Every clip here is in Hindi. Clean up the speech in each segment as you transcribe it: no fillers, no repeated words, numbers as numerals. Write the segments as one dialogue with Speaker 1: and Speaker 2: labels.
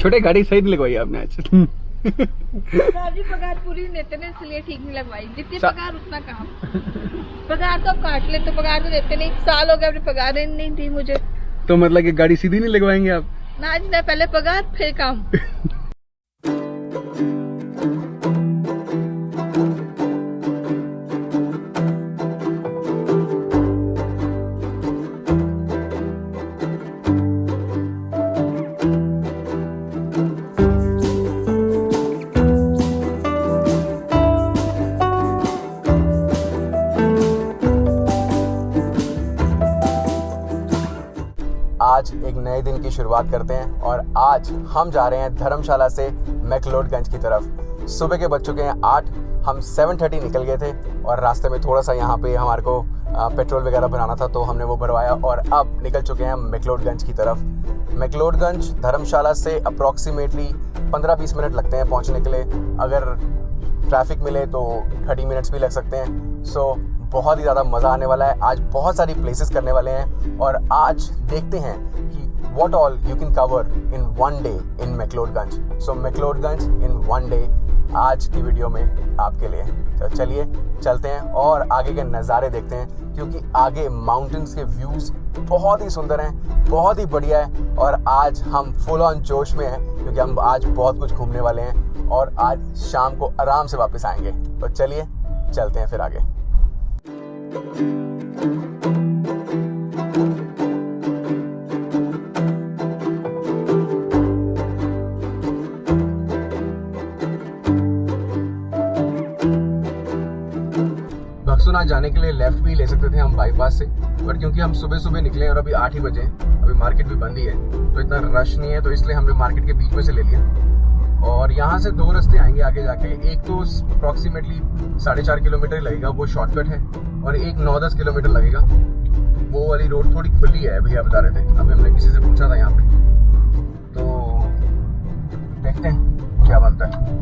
Speaker 1: छोटे गाड़ी सही नहीं लगवाई आपने आज।
Speaker 2: जी पगार पूरी नहीं देते ना, इसलिए ठीक नहीं लगवाई। जितनी पगार उतना काम। पगार तो काट ले, तो पगार तो देते नहीं। साल हो गया अपनी पगार नहीं दी मुझे।
Speaker 1: तो मतलब कि गाड़ी सीधी नहीं लगवाएंगे आप?
Speaker 2: ना जी ना, पहले पगार फिर काम।
Speaker 3: आज एक नए दिन की शुरुआत करते हैं और आज हम जा रहे हैं धर्मशाला से मैक्लोडगंज की तरफ। सुबह के बज चुके हैं 8, हम 7:30 निकल गए थे और रास्ते में थोड़ा सा यहाँ पे हमारे को पेट्रोल वगैरह भराना था, तो हमने वो भरवाया और अब निकल चुके हैं मैक्लोडगंज की तरफ। मैक्लोडगंज धर्मशाला से अप्रॉक्सीमेटली 15-20 मिनट लगते हैं पहुँचने के लिए। अगर ट्रैफिक मिले तो 30 मिनट्स भी लग सकते हैं। सो बहुत ही ज़्यादा मज़ा आने वाला है। आज बहुत सारी प्लेसेस करने वाले हैं और आज देखते हैं कि what all you can cover in one day in McLeodganj. So McLeodganj in one day आज की वीडियो में आपके लिए। तो चलिए चलते हैं और आगे के नज़ारे देखते हैं, क्योंकि आगे माउंटेन्स के व्यूज़ बहुत ही सुंदर हैं, बहुत ही बढ़िया है। और आज हम फुल ऑन जोश में हैं क्योंकि हम आज बहुत कुछ घूमने वाले हैं और आज शाम को आराम से वापस आएंगे। तो चलिए चलते हैं फिर आगे। बक्सुनाथ जाने के लिए लेफ्ट भी ले सकते थे हम बाईपास से, पर क्योंकि हम सुबह सुबह निकले और अभी 8 ही बजे, अभी मार्केट भी बंद ही है तो इतना रश नहीं है, तो इसलिए हमने मार्केट के बीच में से ले लिया। और यहाँ से 2 रास्ते आएंगे आगे जाके। एक तो अप्रॉक्सीमेटली 4.5 किलोमीटर लगेगा, वो शॉर्टकट है, और एक 9-10 किलोमीटर लगेगा। वो वाली रोड थोड़ी खुली है, भैया बता रहे थे। अभी हमने किसी से पूछा था यहाँ पे, तो देखते हैं क्या बनता है।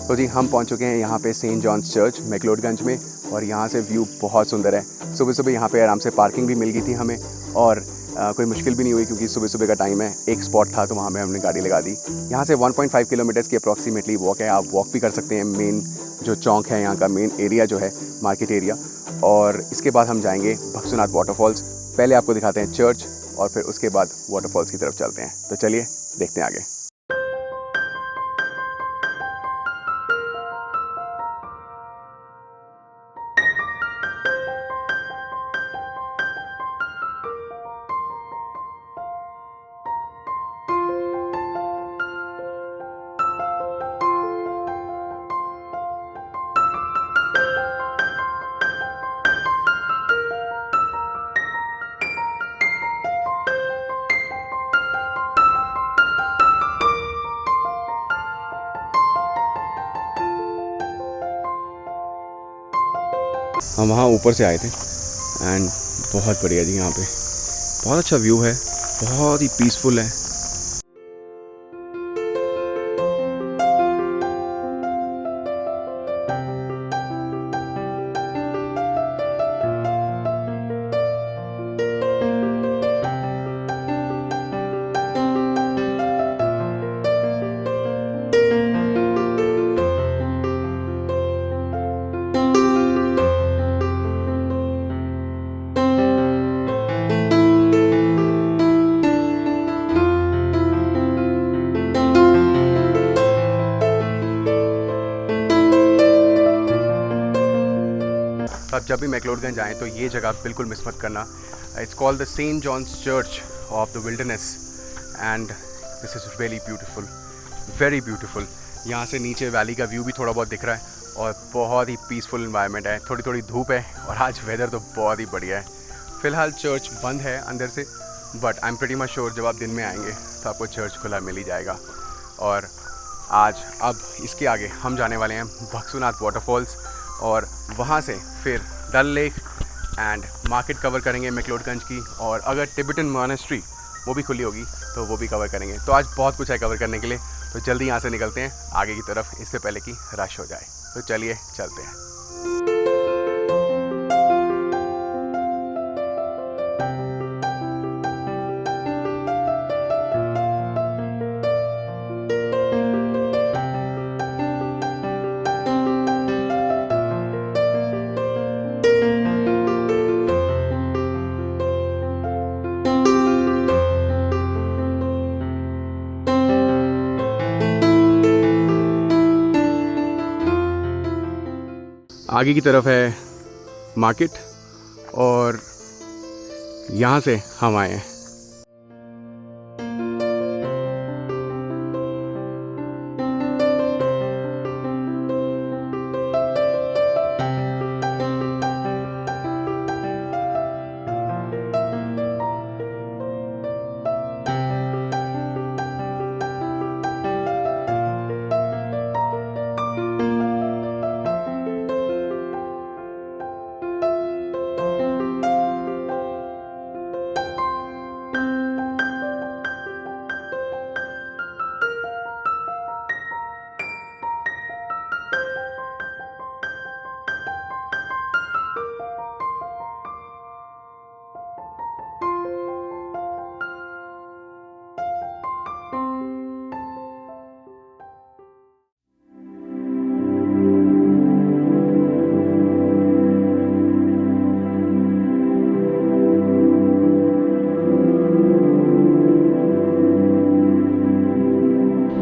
Speaker 3: तो जी हम पहुंच चुके हैं यहाँ पे सेंट जॉन्स चर्च मैक्लोडगंज में, और यहाँ से व्यू बहुत सुंदर है। सुबह सुबह यहाँ पे आराम से पार्किंग भी मिल गई थी हमें, और कोई मुश्किल भी नहीं हुई क्योंकि सुबह सुबह का टाइम है। एक स्पॉट था तो वहाँ पे हमने गाड़ी लगा दी। यहाँ से 1.5 किलोमीटर्स की अप्रॉक्सीमेटली वॉक है, आप वॉक भी कर सकते हैं। मेन जो चौक है यहाँ का, मेन एरिया जो है मार्केट एरिया, और इसके बाद हम जाएँगे बक्सुनाथ वाटरफॉल्स। पहले आपको दिखाते हैं चर्च और फिर उसके बाद वाटरफॉल्स की तरफ चलते हैं। तो चलिए देखते हैं आगे। हम वहाँ ऊपर से आए थे एंड बहुत बढ़िया जी, यहाँ पे बहुत अच्छा व्यू है, बहुत ही पीसफुल है। आप जब भी मैक्लोडगंज आएँ तो ये जगह बिल्कुल मिस मत करना। It's called the St. John's Church of the Wilderness and this is really beautiful, very beautiful. यहाँ से नीचे वैली का व्यू भी थोड़ा बहुत दिख रहा है और बहुत ही पीसफुल इन्वायरमेंट है। थोड़ी थोड़ी धूप है और आज वेदर तो बहुत ही बढ़िया है। फ़िलहाल चर्च बंद है अंदर से, but I am pretty much sure जब आप दिन में आएंगे तो आपको चर्च खुला मिल ही जाएगा। और आज अब इसके आगे हम जाने वाले हैं भक्सुनाथ वाटरफॉल्स और वहाँ से फिर डल लेक एंड मार्केट कवर करेंगे मैक्लोडगंज की, और अगर टिबेटन मॉनेस्ट्री वो भी खुली होगी तो वो भी कवर करेंगे। तो आज बहुत कुछ है कवर करने के लिए, तो जल्दी यहाँ से निकलते हैं आगे की तरफ इससे पहले कि रश हो जाए। तो चलिए चलते हैं। आगे की तरफ है मार्केट और यहाँ से हम आए हैं।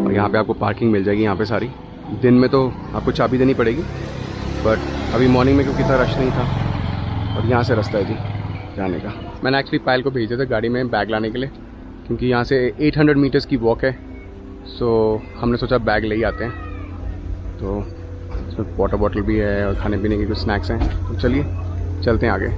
Speaker 3: यहाँ पे आपको पार्किंग मिल जाएगी यहाँ पे सारी। दिन में तो आपको चाबी देनी पड़ेगी, बट अभी मॉर्निंग में क्योंकि इतना रश नहीं था और यहाँ से रास्ता है जी जाने का। मैंने एक्चुअली पायल को भेजा था गाड़ी में बैग लाने के लिए, क्योंकि यहाँ से 800 मीटर्स की वॉक है। सो हमने सोचा बैग ले ही आते हैं। तो इसमें वाटर बॉटल भी है और खाने पीने के कुछ स्नैक्स हैं। तो चलिए चलते हैं आगे।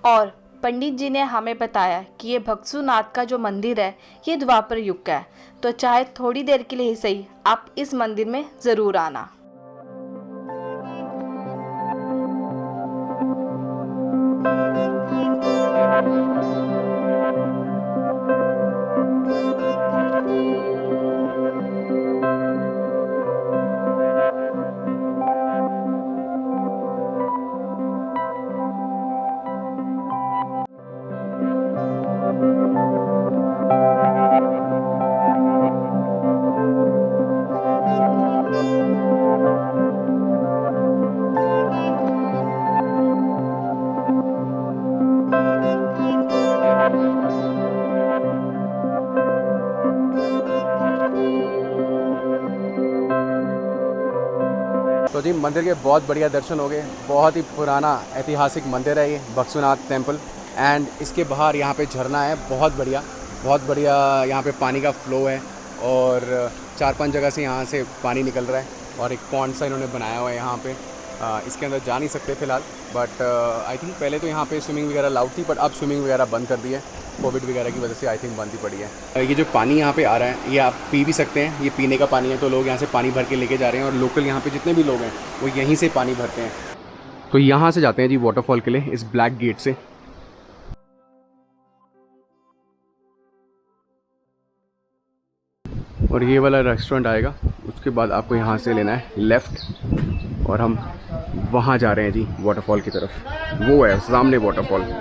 Speaker 4: और पंडित जी ने हमें बताया कि ये भक्सुनाथ का जो मंदिर है ये द्वापर युग का है, तो चाहे थोड़ी देर के लिए ही सही आप इस मंदिर में ज़रूर आना।
Speaker 3: जी मंदिर के बहुत बढ़िया दर्शन हो गए। बहुत ही पुराना ऐतिहासिक मंदिर है ये भक्सुनाथ टेम्पल। एंड इसके बाहर यहाँ पे झरना है, बहुत बढ़िया यहाँ पे पानी का फ्लो है और 4-5 जगह से यहाँ से पानी निकल रहा है और एक पॉन्ड सा इन्होंने बनाया हुआ है यहाँ पे। इसके अंदर जा नहीं सकते फ़िलहाल, बट आई थिंक पहले तो यहाँ पे स्विमिंग वगैरह अलाउड थी, बट अब स्विमिंग वगैरह बंद कर दी है कोविड वगैरह की वजह से। आई थिंक बंद ही पड़ी है। ये जो पानी यहाँ पे आ रहा है ये आप पी भी सकते हैं, ये पीने का पानी है, तो लोग यहाँ से पानी भर के लेके जा रहे हैं और लोकल यहाँ पे जितने भी लोग हैं वो यहीं से पानी भरते हैं। तो यहाँ से जाते हैं जी वाटरफॉल के लिए इस ब्लैक गेट से। और ये वाला रेस्टोरेंट आएगा, उसके बाद आपको यहाँ से लेना है लेफ़्ट और हम वहाँ जा रहे हैं जी वाटरफॉल की तरफ। वो है सामने वाटरफॉल।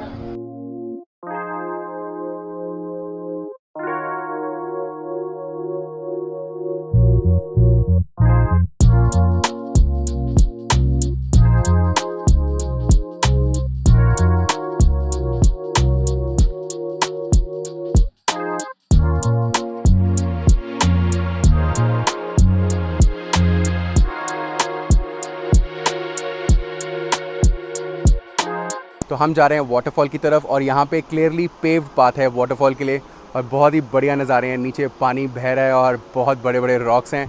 Speaker 3: तो हम जा रहे हैं वाटरफॉल की तरफ और यहाँ पे क्लियरली पेव्ड पाथ है वाटरफॉल के लिए और बहुत ही बढ़िया नज़ारे हैं। नीचे पानी बह रहा है और बहुत बड़े बड़े रॉक्स हैं।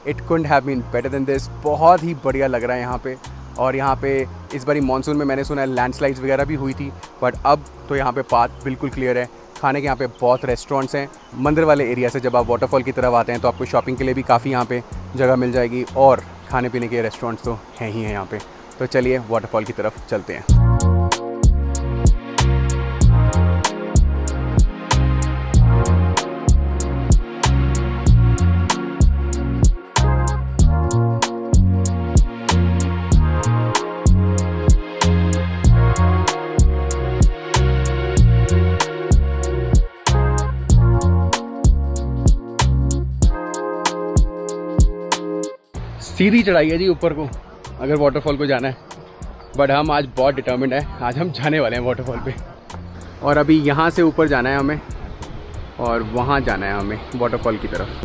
Speaker 3: It couldn't have been better than this. बहुत ही बढ़िया लग रहा है यहाँ पे। और यहाँ पे इस बारी मानसून में मैंने सुना है लैंडस्लाइड्स वगैरह भी हुई थी, बट अब तो यहाँ पे पाथ बिल्कुल क्लियर है। खाने के यहाँ पे बहुत रेस्टोरेंट्स हैं। मंदिर वाले एरिया से जब आप वाटरफॉल की तरफ आते हैं तो आपको शॉपिंग के लिए भी काफ़ी यहाँ पे जगह मिल जाएगी और खाने पीने के रेस्टोरेंट्स तो हैं ही हैं यहाँ पे। तो चलिए वाटरफॉल की तरफ चलते हैं। सीधी चढ़ाई है जी ऊपर को अगर वाटरफॉल को जाना है, बट हम आज बहुत डिटर्मिन्ड है, आज हम जाने वाले हैं वाटरफॉल पे। और अभी यहाँ से ऊपर जाना है हमें और वहाँ जाना है हमें वाटरफॉल की तरफ।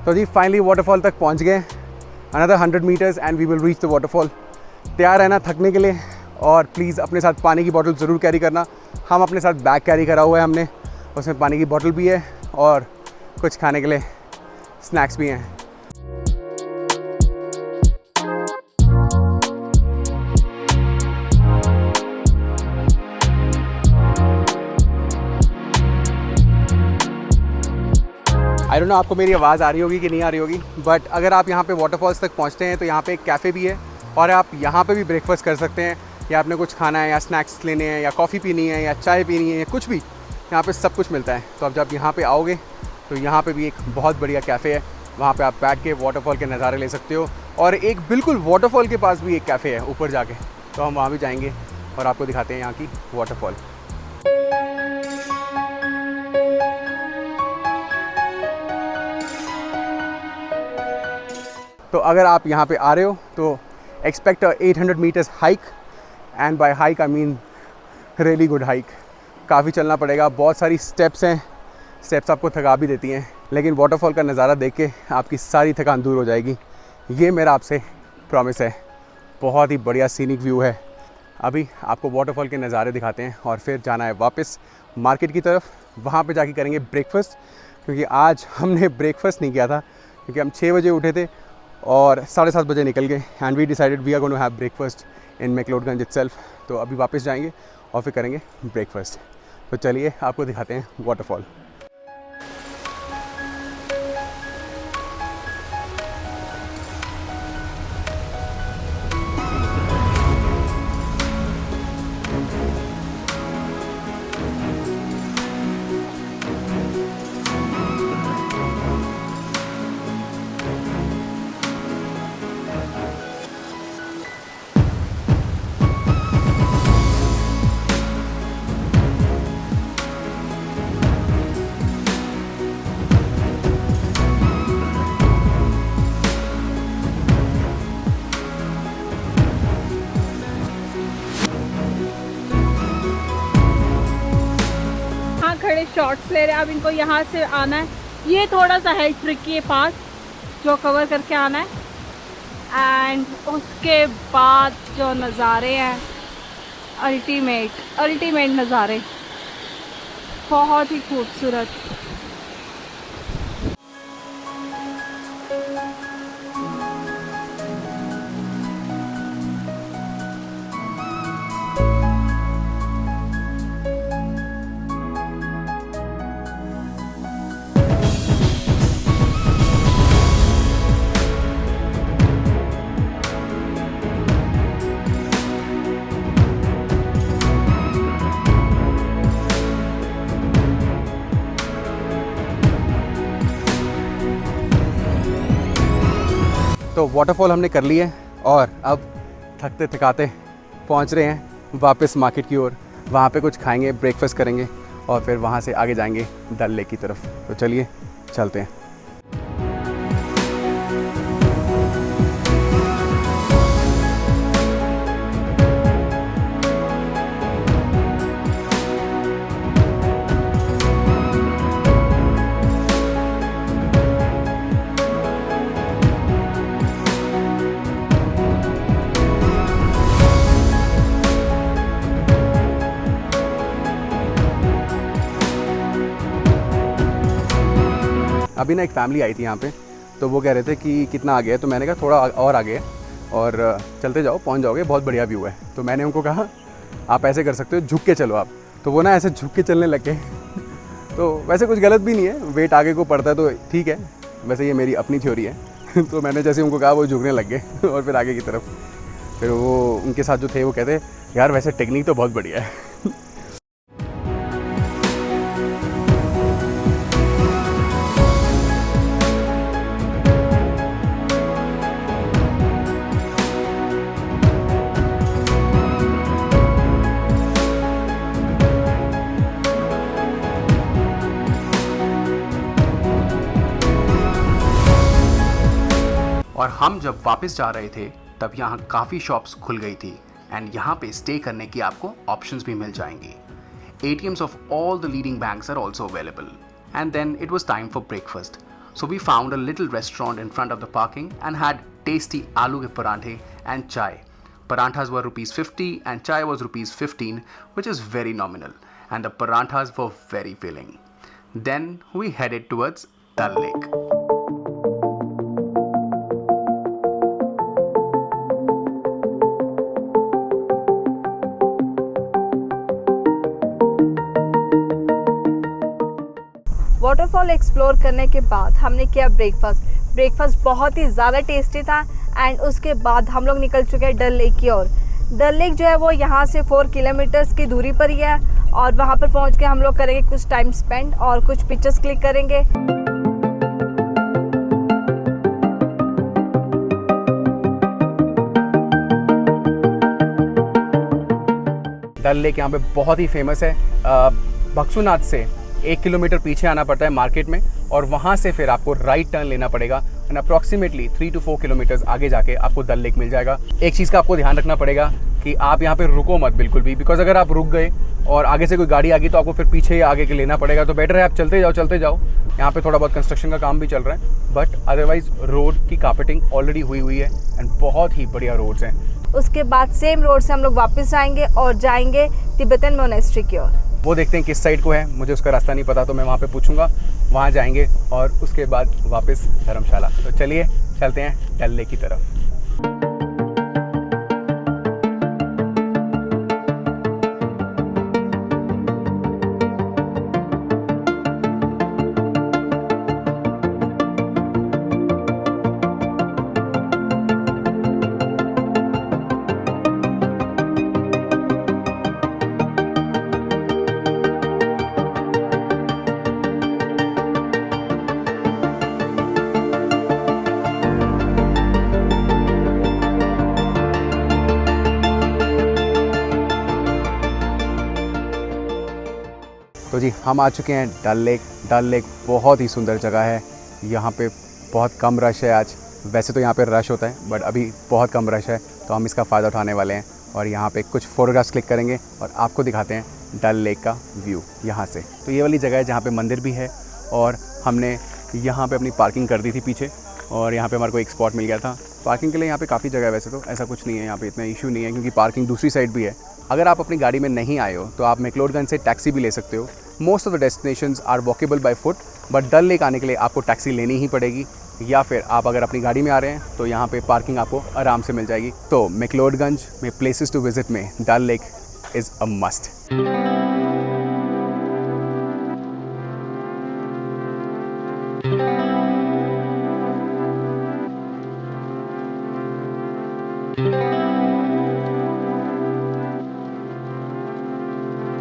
Speaker 3: तो जी फाइनली वाटरफॉल तक पहुँच गए। Another 100 metres and we will reach the waterfall. तैयार रहना थकने के लिए और प्लीज़ अपने साथ पानी की बोतल ज़रूर कैरी करना। हम अपने साथ बैग कैरी करा हुआ है हमने, उसमें पानी की बोतल भी है और कुछ खाने के लिए स्नैक्स भी हैं। आई डोंट नो आपको मेरी आवाज़ आ रही होगी कि नहीं आ रही होगी, बट अगर आप यहाँ पे वाटरफॉल्स तक पहुँचते हैं तो यहाँ पे एक कैफ़े भी है और आप यहाँ पे भी ब्रेकफास्ट कर सकते हैं, या आपने कुछ खाना है या स्नैक्स लेने हैं या कॉफ़ी पीनी है या चाय पीनी है या कुछ भी, यहाँ पे सब कुछ मिलता है। तो अब जब यहाँ पे आओगे तो यहाँ पे भी एक बहुत बढ़िया कैफ़े है, वहाँ पे आप बैठ के वाटरफॉल के नज़ारे ले सकते हो। और एक बिल्कुल वाटरफॉल के पास भी एक कैफ़े है ऊपर जाके, तो हम वहाँ भी जाएंगे और आपको दिखाते हैं यहाँ की वाटरफॉल। तो अगर आप यहाँ पे आ रहे हो तो expect 800 metres hike, and by hike I mean really good hike. काफ़ी चलना पड़ेगा, बहुत सारी स्टेप्स हैं, स्टेप्स आपको थका भी देती हैं, लेकिन वाटरफॉल का नज़ारा देख के आपकी सारी थकान दूर हो जाएगी, ये मेरा आपसे प्रॉमिस है। बहुत ही बढ़िया सीनिक व्यू है। अभी आपको वाटरफॉल के नज़ारे दिखाते हैं और फिर जाना है वापस मार्केट की तरफ। वहाँ पे जाके करेंगे ब्रेकफास्ट, क्योंकि आज हमने ब्रेकफास्ट नहीं किया था, क्योंकि हम 6 बजे उठे थे और 7:30 बजे निकल गए। And we decided we are going to have breakfast in McLeodganj itself. तो अभी वापस जाएंगे और फिर करेंगे ब्रेकफास्ट। तो चलिए आपको दिखाते हैं वाटरफॉल।
Speaker 2: शॉर्ट्स ले रहे हैं। अब इनको यहाँ से आना है, ये थोड़ा सा है ट्रिकी ये पार्ट जो कवर करके आना है। एंड उसके बाद जो नज़ारे हैं अल्टीमेट नज़ारे, बहुत ही खूबसूरत।
Speaker 3: तो वाटरफॉल हमने कर ली है और अब थकते थकाते पहुंच रहे हैं वापस मार्केट की ओर। वहाँ पे कुछ खाएंगे, ब्रेकफास्ट करेंगे और फिर वहाँ से आगे जाएंगे डल लेक की तरफ। तो चलिए चलते हैं। अभी ना एक फैमिली आई थी यहाँ पे, तो वो कह रहे थे कि कितना आगे है, तो मैंने कहा थोड़ा और आगे है और चलते जाओ, पहुँच जाओगे, बहुत बढ़िया व्यू है। तो मैंने उनको कहा आप ऐसे कर सकते हो, झुक के चलो आप। तो वो ना ऐसे झुक के चलने लगे। तो वैसे कुछ गलत भी नहीं है, वेट आगे को पड़ता है तो ठीक है, वैसे ये मेरी अपनी थ्योरी है। तो मैंने जैसे उनको कहा वो झुकने लग गए और फिर आगे की तरफ। फिर वो उनके साथ जो थे वो कहते यार वैसे टेक्निक तो बहुत बढ़िया है। और हम जब वापस जा रहे थे तब यहाँ काफ़ी शॉप्स खुल गई थी एंड यहाँ पे स्टे करने की आपको ऑप्शंस भी मिल जाएंगी। ATMs of all the leading banks are also available. And then it was time for breakfast. So we found a little restaurant in front of the parking and had tasty aloo ke paranthe and chai. Paranthas were ₹50 and chai was ₹15, which is very nominal. And the paranthas were very filling. Then we headed towards Dal Lake.
Speaker 4: Waterfall explore करने के बाद हमने किया ब्रेकफास्ट बहुत ही ज़्यादा टेस्टी था। एंड उसके बाद हम लोग निकल चुके हैं डल लेक की ओर। डल लेक जो है वो यहाँ से 4 किलोमीटर्स की दूरी पर ही है और वहाँ पर पहुँच के हम लोग करेंगे कुछ टाइम स्पेंड और कुछ पिक्चर्स क्लिक करेंगे।
Speaker 3: डल लेक यहाँ पे बहुत ही फेमस है। भक्सुनाथ से 1 किलोमीटर पीछे आना पड़ता है मार्केट में और वहाँ से फिर आपको राइट टर्न लेना पड़ेगा एंड अप्रॉक्सीमेटली 3 to 4 किलोमीटर्स आगे जाके आपको डल लेक मिल जाएगा। एक चीज़ का आपको ध्यान रखना पड़ेगा कि आप यहाँ पे रुको मत बिल्कुल भी, बिकॉज अगर आप रुक गए और आगे से कोई गाड़ी आ गई तो आपको फिर पीछे आगे के लेना पड़ेगा। तो बेटर है आप चलते जाओ। यहाँ पे थोड़ा बहुत कंस्ट्रक्शन का काम भी चल रहा है, बट अदरवाइज रोड की कार्पेटिंग ऑलरेडी हुई है एंड बहुत ही बढ़िया रोड्स हैं।
Speaker 4: उसके बाद सेम रोड से हम लोग वापस आएंगे और जाएंगे तिब्बतन मोनेस्ट्री की ओर।
Speaker 3: वो देखते हैं किस साइड को है, मुझे उसका रास्ता नहीं पता, तो मैं वहाँ पे पूछूंगा, वहाँ जाएंगे और उसके बाद वापस धर्मशाला। तो चलिए चलते हैं डल लेक की तरफ। तो जी हम आ चुके हैं डल लेक। डल लेक बहुत ही सुंदर जगह है। यहाँ पे बहुत कम रश है आज, वैसे तो यहाँ पे रश होता है बट अभी बहुत कम रश है, तो हम इसका फ़ायदा उठाने वाले हैं और यहाँ पे कुछ फ़ोटोग्राफ्स क्लिक करेंगे और आपको दिखाते हैं डल लेक का व्यू यहाँ से। तो ये वाली जगह है जहाँ पे मंदिर भी है और हमने यहाँ पे अपनी पार्किंग कर दी थी पीछे और यहाँ पे हमारे को एक स्पॉट मिल गया था पार्किंग के लिए। यहाँ पे काफ़ी जगह है वैसे तो, ऐसा कुछ नहीं है यहाँ पे, इतना इशू नहीं है क्योंकि पार्किंग दूसरी साइड भी है। अगर आप अपनी गाड़ी में नहीं आए हो तो आप मैक्लोडगंज से टैक्सी भी ले सकते हो। Most of the destinations are walkable by foot, but Dal Lake आने के लिए आपको टैक्सी लेनी ही पड़ेगी, या फिर आप अगर अपनी गाड़ी में आ रहे हैं तो यहाँ पे पार्किंग आपको आराम से मिल जाएगी। तो मैक्लोडगंज में प्लेसेस टू विजिट में डल लेक इज़ अ मस्ट।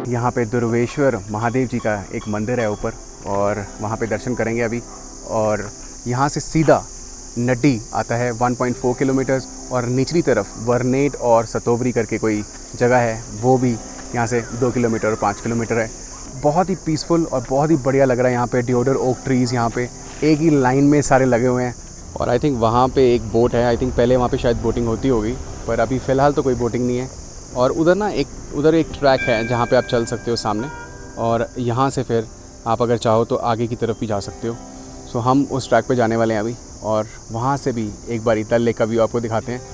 Speaker 3: यहाँ पे दुर्वेश्वर महादेव जी का एक मंदिर है ऊपर और वहाँ पे दर्शन करेंगे अभी। और यहाँ से सीधा नड्डी आता है 1.4 किलोमीटर्स और निचली तरफ वर्नेट और सतोवरी करके कोई जगह है, वो भी यहाँ से 2 किलोमीटर और 5 किलोमीटर है। बहुत ही पीसफुल और बहुत ही बढ़िया लग रहा है यहाँ पे। डिओडर ओक ट्रीज़ यहाँ पे एक ही लाइन में सारे लगे हुए हैं। और आई थिंक वहाँ पे एक बोट है, आई थिंक पहले वहाँ पे शायद बोटिंग होती होगी, पर अभी फ़िलहाल तो कोई बोटिंग नहीं है। और उधर ना उधर एक ट्रैक है जहाँ पे आप चल सकते हो सामने, और यहाँ से फिर आप अगर चाहो तो आगे की तरफ भी जा सकते हो। सो हम उस ट्रैक पे जाने वाले हैं अभी और वहाँ से भी एक बार डल लेक का व्यू आपको दिखाते हैं।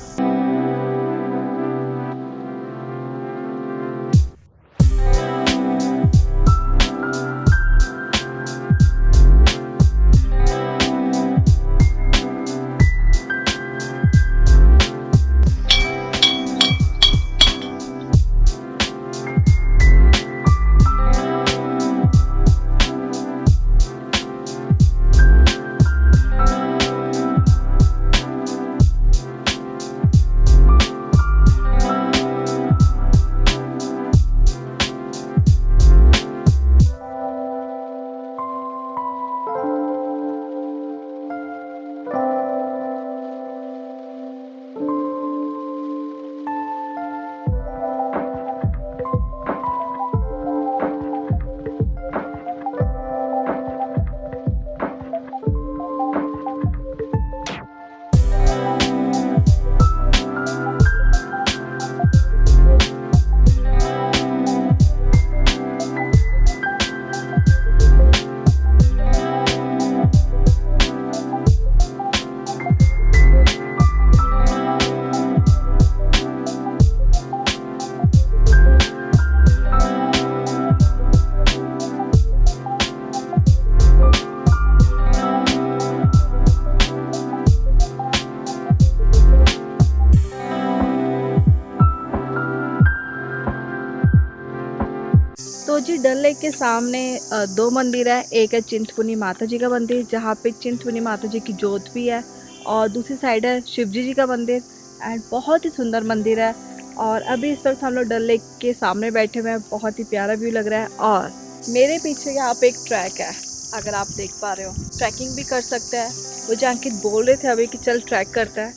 Speaker 4: तो जी डल लेक के सामने 2 मंदिर है। एक है चिंतपूर्णी माता जी का मंदिर जहाँ पे चिंतपूर्णी माता जी की जोत भी है, और दूसरी साइड है शिव जी का मंदिर। एंड बहुत ही सुंदर मंदिर है। और अभी इस वक्त हम लोग डल लेक के सामने बैठे हुए हैं, बहुत ही प्यारा व्यू लग रहा है। और मेरे पीछे यहाँ पे एक ट्रैक है, अगर आप देख पा रहे हो, ट्रैकिंग भी कर सकते हैं। मुझे अंकित बोल रहे थे अभी कि चल ट्रैक करता है।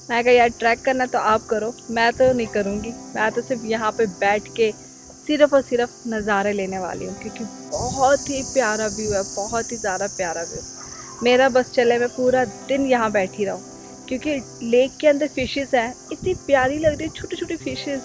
Speaker 4: मैं कहा यार ट्रैक करना तो आप करो, मैं तो नहीं करूँगी, मैं तो सिर्फ यहाँ पे बैठ के सिर्फ और सिर्फ नज़ारे लेने वाली हूँ, क्योंकि बहुत ही प्यारा व्यू है, बहुत ही ज़्यादा प्यारा व्यू। मेरा बस चले मैं पूरा दिन यहाँ बैठी रहूँ, क्योंकि लेक के अंदर फिशेस हैं, इतनी प्यारी लग रही है, छोटी छोटी फिशेस,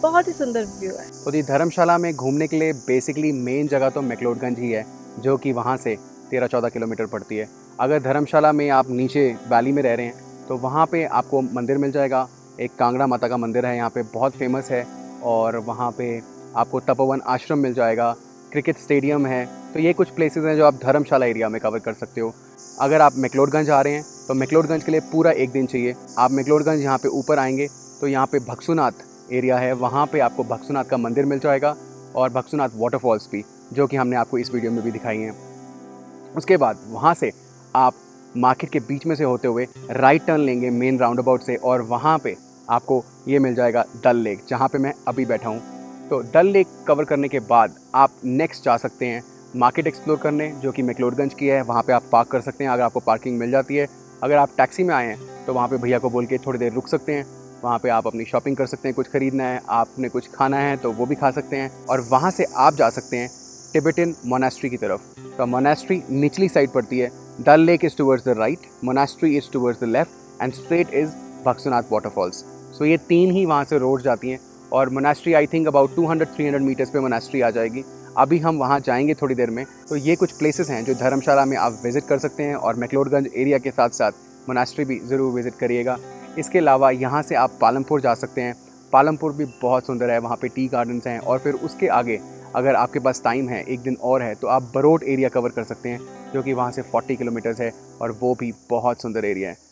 Speaker 4: बहुत ही सुंदर व्यू है।
Speaker 3: तो ये धर्मशाला में घूमने के लिए बेसिकली मेन जगह तो मैक्लोडगंज ही है, जो कि वहाँ से 13-14 किलोमीटर पड़ती है। अगर धर्मशाला में आप नीचे वैली में रह रहे हैं तो वहाँ पे आपको मंदिर मिल जाएगा। एक कांगड़ा माता का मंदिर है यहाँ पे, बहुत फेमस है। और वहाँ पे आपको तपोवन आश्रम मिल जाएगा, क्रिकेट स्टेडियम है। तो ये कुछ प्लेसेस हैं जो आप धर्मशाला एरिया में कवर कर सकते हो। अगर आप मैक्लोडगंज आ रहे हैं तो मैक्लोडगंज के लिए पूरा एक दिन चाहिए। आप मैक्लोडगंज यहाँ पे ऊपर आएंगे तो यहाँ पे भक्सुनाथ एरिया है, वहाँ पे आपको भक्सुनाथ का मंदिर मिल जाएगा और भक्सुनाथ वाटरफॉल्स भी, जो कि हमने आपको इस वीडियो में भी दिखाई हैं। उसके बाद वहाँ से आप मार्केट के बीच में से होते हुए राइट टर्न लेंगे मेन राउंड अबाउट से, और वहाँ पे आपको ये मिल जाएगा डल लेक, जहाँ पे मैं अभी बैठा हूँ। तो डल लेक कवर करने के बाद आप नेक्स्ट जा सकते हैं मार्केट एक्सप्लोर करने, जो कि मैक्लोडगंज की है। वहाँ पे आप पार्क कर सकते हैं अगर आपको पार्किंग मिल जाती है। अगर आप टैक्सी में आए हैं तो वहाँ पे भैया को बोल के थोड़ी देर रुक सकते हैं। वहाँ पे आप अपनी शॉपिंग कर सकते हैं, कुछ ख़रीदना है, आपने कुछ खाना है तो वो भी खा सकते हैं। और वहाँ से आप जा सकते हैं टिबेटन मोनास्ट्री की तरफ। तो मोनास्ट्री निचली साइड पड़ती है। Dal lake is towards the right, monastery is towards the left, and straight is Bhagsunath waterfalls. So ये तीन ही वहाँ से रोड जाती हैं और monastery I think about 200-300 metres पे मोनास्ट्री आ जाएगी। अभी हम वहाँ जाएंगे थोड़ी देर में। तो ये कुछ प्लेसेस हैं जो धर्मशाला में आप विज़िट कर सकते हैं और मैक्लोडगंज एरिया के साथ साथ मोनास्ट्री भी ज़रूर विज़िट करिएगा। इसके अलावा यहाँ से आप पालमपुर जा सकते हैं। पालमपुर भी बहुत सुंदर है, वहाँ पे टी गार्डन्स हैं। और फिर उसके आगे अगर आपके पास टाइम है, एक दिन और है, तो आप बरोट एरिया कवर कर सकते हैं जो कि वहाँ से 40 किलोमीटर्स है और वो भी बहुत सुंदर एरिया है।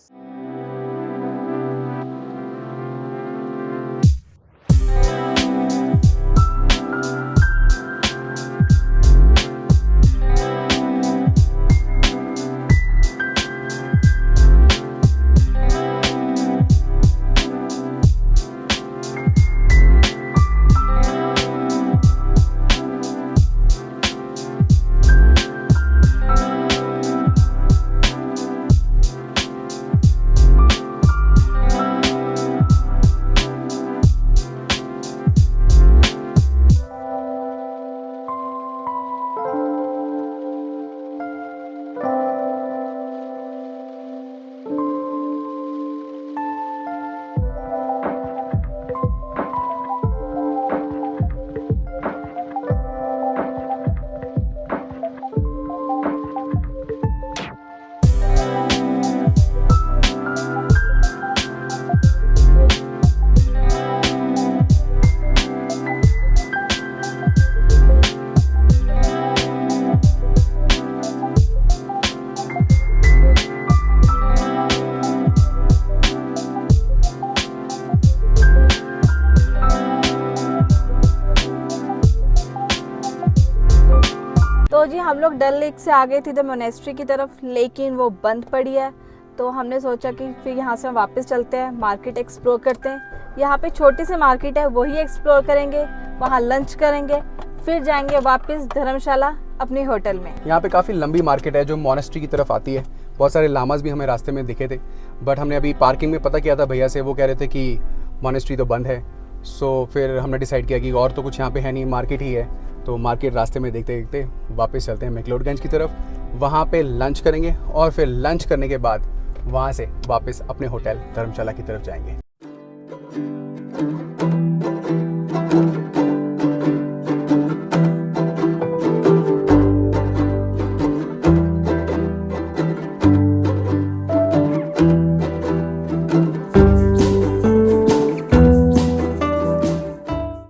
Speaker 4: तो जी हम लोग डल लेक से आ गए थे इधर मोनेस्ट्री की तरफ, लेकिन वो बंद पड़ी है। तो हमने सोचा कि फिर यहाँ से हम वापस चलते हैं, मार्केट एक्सप्लोर करते हैं। यहाँ पे छोटी सी मार्केट है, वही एक्सप्लोर करेंगे, वहाँ लंच करेंगे, फिर जाएंगे वापस धर्मशाला अपने होटल में।
Speaker 3: यहाँ पे काफ़ी लंबी मार्केट है जो मोनेस्ट्री की तरफ आती है। बहुत सारे लामास भी हमें रास्ते में दिखे थे, बट हमने अभी पार्किंग में पता किया था भैया से, वो कह रहे थे कि मोनेस्ट्री तो बंद है। सो फिर हमने डिसाइड किया कि और तो कुछ यहाँ पे है नहीं, मार्केट ही है। तो मार्केट रास्ते में देखते देखते वापस चलते हैं मैक्लोडगंज की तरफ, वहाँ पे लंच करेंगे और फिर लंच करने के बाद वहाँ से वापस अपने होटल धर्मशाला की तरफ जाएंगे।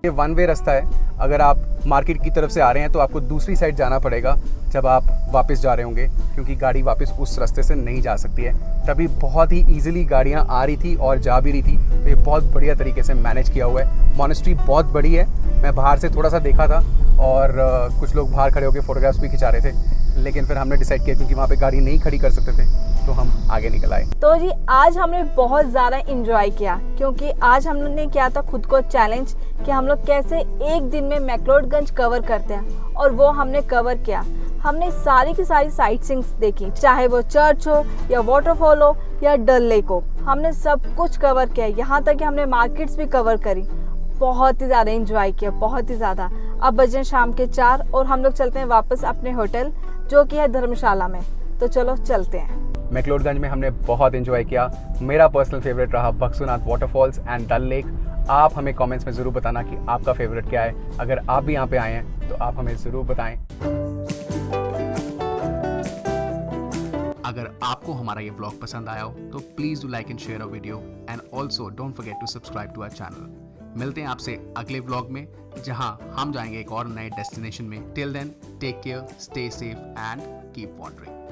Speaker 3: ये वन वे रास्ता है। अगर आप मार्केट की तरफ से आ रहे हैं तो आपको दूसरी साइड जाना पड़ेगा जब आप वापस जा रहे होंगे, क्योंकि गाड़ी वापस उस रास्ते से नहीं जा सकती है। तभी बहुत ही ईजिली गाड़ियाँ आ रही थी और जा भी रही थी। तो ये बहुत बढ़िया तरीके से मैनेज किया हुआ है। मोनेस्ट्री बहुत बड़ी है, मैं बाहर से थोड़ा सा देखा था और कुछ लोग बाहर खड़े होकर फ़ोटोग्राफ्स भी खिंचा रहे थे, लेकिन फिर हमने डिसाइड किया क्योंकि वहाँ पे गाड़ी नहीं खड़ी कर सकते थे तो हम आगे निकल आए।
Speaker 4: तो जी आज हमने बहुत ज़्यादा इंजॉय किया, क्योंकि आज हमने किया था खुद को चैलेंज कि हम लोग कैसे एक दिन में मैक्लोडगंज कवर करते हैं, और वो हमने कवर किया। हमने सारी की सारी साइट सीइंग्स देखी, चाहे वो चर्च हो या वाटरफॉल हो या डल लेक हो, हमने सब कुछ कवर किया। यहाँ तक कि हमने मार्केट्स भी कवर करी। बहुत ही ज़्यादा इंजॉय किया, बहुत ही ज़्यादा। अब बजे शाम के 4 और हम लोग चलते हैं वापस अपने होटल जो कि है धर्मशाला में। तो चलो चलते हैं।
Speaker 3: मैक्लोडगंज में हमने बहुत एंजॉय किया। मेरा पर्सनल फेवरेट रहा बक्सूनाथ वाटरफॉल्स एंड डल लेक। आप हमें कमेंट्स में ज़रूर बताना कि आपका फेवरेट क्या है। अगर आप भी यहाँ पे आए हैं तो आप हमें ज़रूर बताएं। अगर आपको हमारा ये व्लॉग पसंद आया हो तो please do like and share a video and also don't forget to subscribe to our channel. मिलते हैं आपसे अगले व्लॉग में, जहाँ हम जाएंगे एक और नए डेस्टिनेशन में। Till then take care, stay safe and keep wandering.